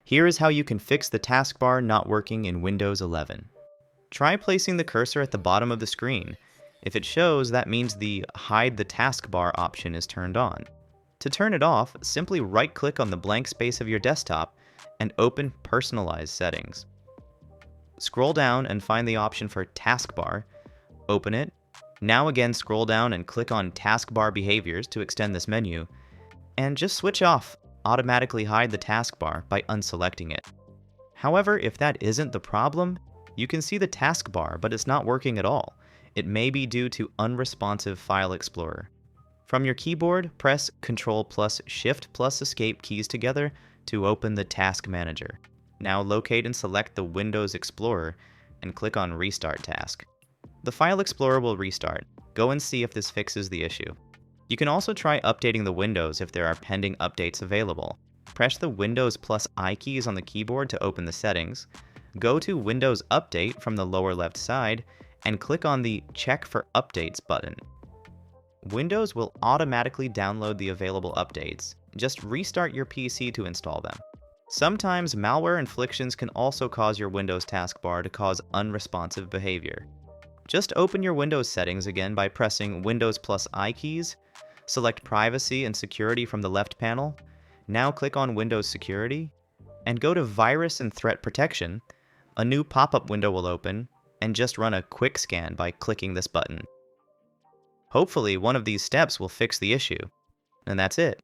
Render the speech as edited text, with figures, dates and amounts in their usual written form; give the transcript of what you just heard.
Here is how you can fix the taskbar not working in Windows 11. Try placing the cursor at the bottom of the screen. If it shows, that means the Hide the Taskbar option is turned on. To turn it off, simply right-click on the blank space of your desktop and open Personalize Settings. Scroll down and find the option for Taskbar. Open it. Now again scroll down and click on Taskbar Behaviors to extend this menu, and just switch off Automatically Hide the Taskbar by unselecting it. However, if that isn't the problem, you can see the taskbar, but it's not working at all. It may be due to unresponsive File Explorer. From your keyboard, press Ctrl plus Shift plus Escape keys together to open the Task Manager. Now locate and select the Windows Explorer and click on Restart Task. The File Explorer will restart. Go and see if this fixes the issue. You can also try updating the windows if there are pending updates available. Press the Windows plus I keys on the keyboard to open the settings. Go to Windows Update from the lower left side and click on the Check for Updates button. Windows will automatically download the available updates. Just restart your PC to install them. Sometimes malware inflictions can also cause your Windows taskbar to cause unresponsive behavior. Just open your Windows settings again by pressing Windows plus I keys. Select Privacy and Security from the left panel. Now click on Windows Security and go to Virus and Threat Protection. A new pop-up window will open, and just run a quick scan by clicking this button. Hopefully, one of these steps will fix the issue. And that's it.